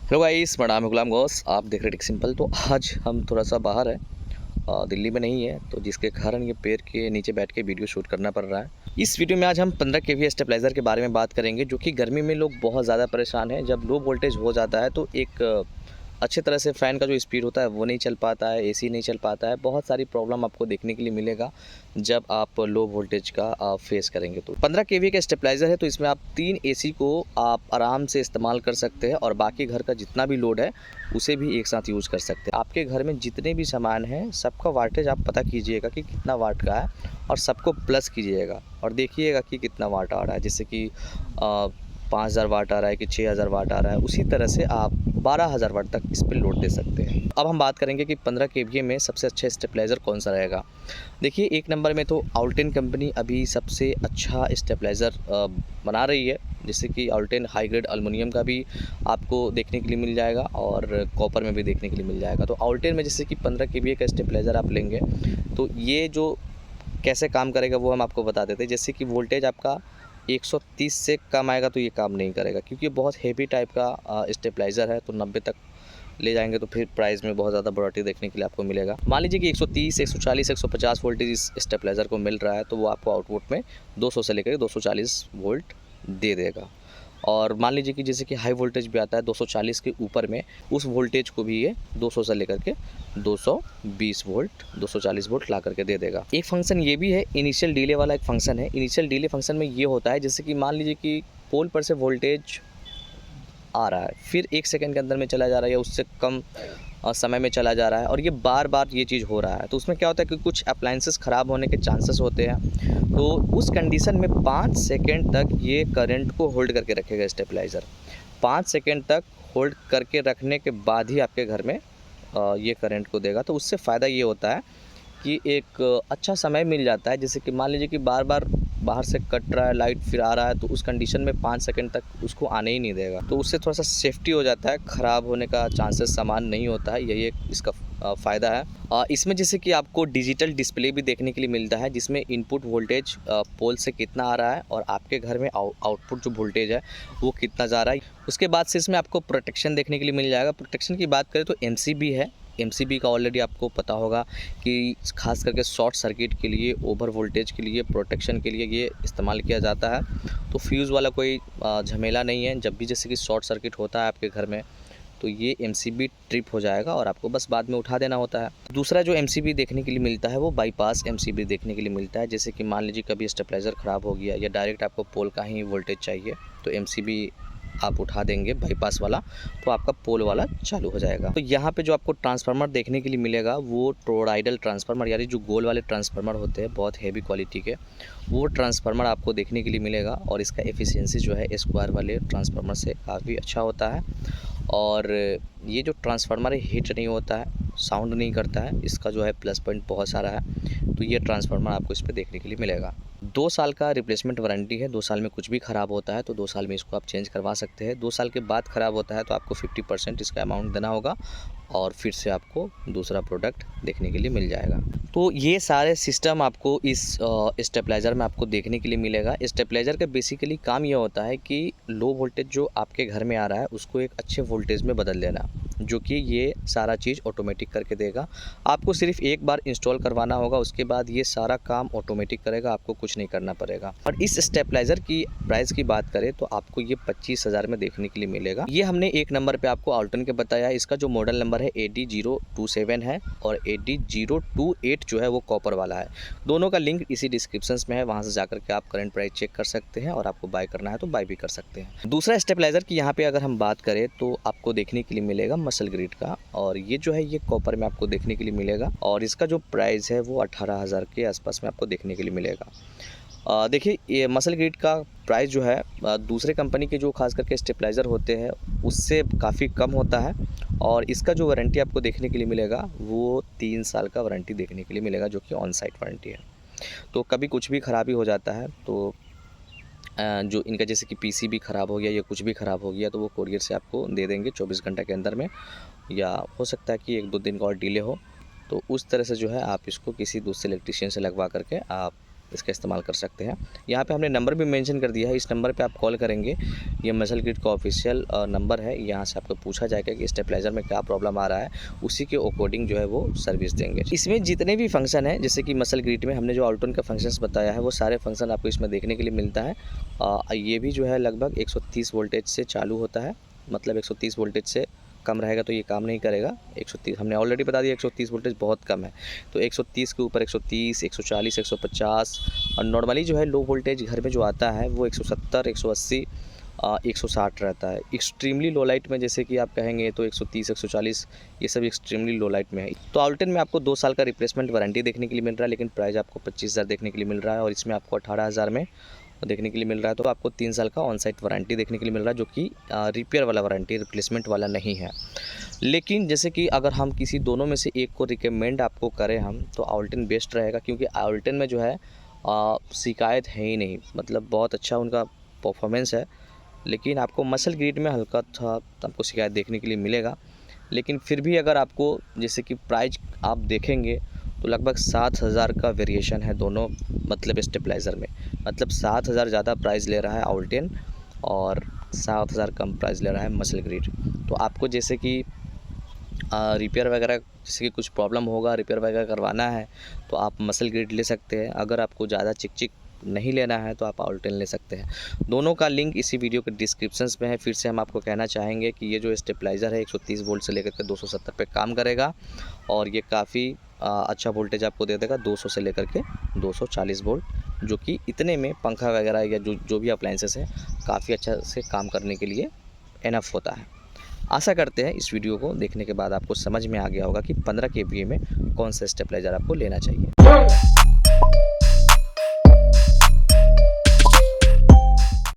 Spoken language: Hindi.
हेलो गाइस, मेरा नाम है गुलाम गौस। आप देख रहे टेक सिंपल। तो आज हम थोड़ा सा बाहर है, दिल्ली में नहीं है, तो जिसके कारण ये पेड़ के नीचे बैठ के वीडियो शूट करना पड़ रहा है। इस वीडियो में आज हम 15 केवी स्टेबलाइज़र के बारे में बात करेंगे, जो कि गर्मी में लोग बहुत ज़्यादा परेशान हैं। जब लो वोल्टेज हो जाता है तो एक अच्छे तरह से फ़ैन का जो स्पीड होता है वो नहीं चल पाता है, एसी नहीं चल पाता है। बहुत सारी प्रॉब्लम आपको देखने के लिए मिलेगा जब आप लो वोल्टेज का फेस करेंगे। तो 15 केवी का स्टेबलाइज़र है, तो इसमें आप 3 एसी को आप आराम से इस्तेमाल कर सकते हैं और बाकी घर का जितना भी लोड है उसे भी एक साथ यूज़ कर सकते हैं। आपके घर में जितने भी सामान हैं सबका वाटेज आप पता कीजिएगा कि कितना वाट का है और सबको प्लस कीजिएगा और देखिएगा कि कितना वाट आ रहा है। जैसे कि 5000 वाट आ रहा है कि 6000 वाट आ रहा है, उसी तरह से आप 12000 वाट तक इस पर लोड दे सकते हैं। अब हम बात करेंगे कि 15 केवीए में सबसे अच्छा स्टेबलाइज़र कौन सा रहेगा। देखिए, एक नंबर में तो ऑल्टेन कंपनी अभी सबसे अच्छा स्टेबलाइज़र बना रही है। जैसे कि ऑल्टेन हाई ग्रेड एल्युमिनियम का भी आपको देखने के लिए मिल जाएगा और कॉपर में भी देखने के लिए मिल जाएगा। तो ऑल्टेन में जैसे कि 15 केवीए का स्टेबलाइज़र आप लेंगे तो ये जो कैसे काम करेगा वो हम आपको बता देते हैं। जैसे कि वोल्टेज आपका 130 से कम आएगा तो ये काम नहीं करेगा, क्योंकि ये बहुत हेवी टाइप का स्टेबलाइज़र है। तो 90 तक ले जाएंगे तो फिर प्राइस में बहुत ज़्यादा बढ़ोतरी देखने के लिए आपको मिलेगा। मान लीजिए कि 130, 140, 150 वोल्टेज इस स्टेबलाइज़र को मिल रहा है, तो वो आपको आउटपुट में 200 से लेकर 240 वोल्ट दे देगा। और मान लीजिए कि जैसे कि हाई वोल्टेज भी आता है 240 के ऊपर में, उस वोल्टेज को भी ये 200 से लेकर के 220 वोल्ट 240 वोल्ट ला करके दे देगा। एक फंक्शन ये भी है, इनिशियल डिले वाला एक फंक्शन है। इनिशियल डिले फंक्शन में ये होता है, जैसे कि मान लीजिए कि पोल पर से वोल्टेज आ रहा है, फिर 1 सेकंड के अंदर में चला जा रहा है या उससे कम समय में चला जा रहा है और ये बार-बार ये चीज़ हो रहा है। तो उसमें क्या होता है कि कुछ अप्लायंसेस ख़राब होने के चांसेस होते हैं। तो उस कंडीशन में 5 सेकंड तक ये करंट को होल्ड करके रखेगा स्टेबलाइज़र। 5 सेकंड तक होल्ड करके रखने के बाद ही आपके घर में ये करंट को देगा। तो उससे फ़ायदा ये होता है कि एक अच्छा समय मिल जाता है। जैसे कि मान लीजिए कि बार-बार बाहर से कट रहा है, लाइट फिर आ रहा है, तो उस कंडीशन में 5 सेकंड तक उसको आने ही नहीं देगा। तो उससे थोड़ा-सा सेफ्टी हो जाता है, ख़राब होने का चांसेस सामान नहीं होता है। यही एक इसका फ़ायदा है। इसमें जैसे कि आपको डिजिटल डिस्प्ले भी देखने के लिए मिलता है, जिसमें इनपुट वोल्टेज पोल से कितना आ रहा है और आपके घर में आउटपुट जो वोल्टेज है वो कितना जा रहा है। उसके बाद से इसमें आपको प्रोटेक्शन देखने के लिए मिल जाएगा। प्रोटेक्शन की बात करें तो एमसीबी है। एमसीबी का ऑलरेडी आपको पता होगा कि खास करके शॉर्ट सर्किट के लिए, ओवर वोल्टेज के लिए, प्रोटेक्शन के लिए ये इस्तेमाल किया जाता है। तो फ्यूज़ वाला कोई झमेला नहीं है। जब भी जैसे कि शॉर्ट सर्किट होता है आपके घर में, तो ये एमसीबी ट्रिप हो जाएगा और आपको बस बाद में उठा देना होता है। दूसरा जो एमसीबी देखने के लिए मिलता है वो बाईपास एमसीबी देखने के लिए मिलता है। जैसे कि मान लीजिए कभी स्टेबलाइज़र ख़राब हो गया या डायरेक्ट आपको पोल का ही वोल्टेज चाहिए, तो एमसीबी आप उठा देंगे बाईपास वाला, तो आपका पोल वाला चालू हो जाएगा। तो यहाँ पे जो आपको ट्रांसफार्मर देखने के लिए मिलेगा वो टोरॉइडल ट्रांसफार्मर, यानी जो गोल वाले ट्रांसफार्मर होते हैं बहुत हेवी क्वालिटी के, वो ट्रांसफार्मर आपको देखने के लिए मिलेगा। और इसका एफिशिएंसी जो है स्क्वायर वाले ट्रांसफार्मर से काफ़ी अच्छा होता है। और ये जो ट्रांसफार्मर है हीट नहीं होता है, साउंड नहीं करता है। इसका जो है प्लस पॉइंट बहुत सारा है। तो ये ट्रांसफार्मर आपको इस पे देखने के लिए मिलेगा। 2 साल का रिप्लेसमेंट वारंटी है। 2 साल में कुछ भी ख़राब होता है तो 2 साल में इसको आप चेंज करवा सकते हैं। 2 साल के बाद ख़राब होता है तो आपको 50% इसका अमाउंट देना होगा और फिर से आपको दूसरा प्रोडक्ट देखने के लिए मिल जाएगा। तो ये सारे सिस्टम आपको इस स्टेबलाइज़र में आपको देखने के लिए मिलेगा। स्टेबलाइज़र का बेसिकली काम ये होता है कि लो वोल्टेज जो आपके घर में आ रहा है उसको एक अच्छे वोल्टेज में बदल देना, जो कि ये सारा चीज़ ऑटोमेटिक करके देगा। आपको सिर्फ एक बार इंस्टॉल करवाना होगा, उसके बाद ये सारा काम ऑटोमेटिक करेगा, आपको कुछ नहीं करना पड़ेगा। और इस स्टेबलाइज़र की प्राइस की बात करें तो आपको ये 25,000 में देखने के लिए मिलेगा। ये हमने एक नंबर पे आपको ऑल्टन के बताया। इसका जो मॉडल नंबर है AD027 है और AD028 जो है वो कॉपर वाला है। दोनों का लिंक इसी डिस्क्रिप्शन में है, वहाँ से जाकर के आप करंट प्राइस चेक कर सकते हैं और आपको बाय करना है तो बाय भी कर सकते हैं। दूसरा स्टेबलाइज़र की यहाँ पे अगर हम बात करें तो आपको देखने के लिए मिलेगा मसल ग्रिड का, और ये जो है ये कॉपर में आपको देखने के लिए मिलेगा और इसका जो प्राइस है वो 18,000 के आसपास में आपको देखने के लिए मिलेगा। देखिए, ये मसल ग्रिड का प्राइस जो है दूसरे कंपनी के जो खास करके स्टेबलाइज़र होते हैं उससे काफ़ी कम होता है और इसका जो वारंटी आपको देखने के लिए मिलेगा वो 3 साल का वारंटी देखने के लिए मिलेगा, जो कि ऑन साइट वारंटी है। तो कभी कुछ भी ख़राबी हो जाता है तो जो इनका जैसे कि पीसीबी ख़राब हो गया या कुछ भी ख़राब हो गया तो वो कोरियर से आपको दे देंगे 24 घंटे के अंदर में, या हो सकता है कि 1-2 दिन का और डिले हो। तो उस तरह से जो है आप इसको किसी दूसरे इलेक्ट्रीशियन से लगवा करके आप इसका इस्तेमाल कर सकते हैं। यहाँ पे हमने नंबर भी मेंशन कर दिया है, इस नंबर पे आप कॉल करेंगे, ये मसल ग्रिड का ऑफिशियल नंबर है। यहाँ से आपको पूछा जाएगा कि स्टेबलाइज़र में क्या प्रॉब्लम आ रहा है, उसी के अकॉर्डिंग जो है वो सर्विस देंगे। इसमें जितने भी फंक्शन हैं, जैसे कि मसल ग्रिड में हमने जो ऑल्टोन का फंक्शंस बताया है, वो सारे फंक्शन आपको इसमें देखने के लिए मिलता है। ये भी जो है लगभग 130 वोल्टेज से चालू होता है, मतलब 130 वोल्टेज से कम रहेगा तो ये काम नहीं करेगा। 130 हमने ऑलरेडी बता दिया, 130 वोल्टेज बहुत कम है, तो 130 के ऊपर 130, 140, 150 और नॉर्मली जो है लो वोल्टेज घर में जो आता है वो 170, 180, 160 रहता है। एक्सट्रीमली लो लाइट में जैसे कि आप कहेंगे तो 130, 140 ये सब एक्सट्रीमली लो लाइट में है। तो ऑल्टन में आपको 2 साल का रिप्लेसमेंट वारंटी देखने के लिए मिल रहा है, लेकिन प्राइस आपको 25,000 देखने के लिए मिल रहा है और इसमें आपको 18,000 में देखने के लिए मिल रहा है। तो आपको 3 साल का ऑन साइट वारंटी देखने के लिए मिल रहा है, जो कि रिपेयर वाला वारंटी, रिप्लेसमेंट वाला नहीं है। लेकिन जैसे कि अगर हम किसी दोनों में से एक को रिकमेंड आपको करें हम, तो ऑल्टन बेस्ट रहेगा, क्योंकि ऑल्टन में जो है शिकायत है ही नहीं, मतलब बहुत अच्छा उनका परफॉर्मेंस है। लेकिन आपको मसल ग्रिड में हल्का था आपको शिकायत देखने के लिए मिलेगा। लेकिन फिर भी अगर आपको जैसे कि प्राइस आप देखेंगे तो लगभग 7,000 का वेरिएशन है दोनों, मतलब स्टेबलाइज़र में, मतलब 7,000 ज़्यादा प्राइस ले रहा है ऑल्टन और 7,000 कम प्राइस ले रहा है मसल ग्रिड। तो आपको जैसे कि रिपेयर वगैरह, जैसे कि कुछ प्रॉब्लम होगा, रिपेयर वगैरह करवाना है तो आप मसल ग्रिड ले सकते हैं। अगर आपको ज़्यादा चिक नहीं लेना है तो आप ऑल्टन ले सकते हैं। दोनों का लिंक इसी वीडियो के डिस्क्रिप्शंस में है। फिर से हम आपको कहना चाहेंगे कि ये जो स्टेबलाइज़र है 130 वोल्ट से लेकर के 270 पे काम करेगा और ये काफ़ी अच्छा वोल्टेज आपको दे देगा 200 से लेकर के 240 वोल्ट, जो कि इतने में पंखा वगैरह या जो भी अप्लाइंसेस हैं काफ़ी अच्छा से काम करने के लिए इनफ होता है। आशा करते हैं इस वीडियो को देखने के बाद आपको समझ में आ गया होगा कि 15 kVA में कौन सा स्टेबलाइज़र आपको लेना चाहिए।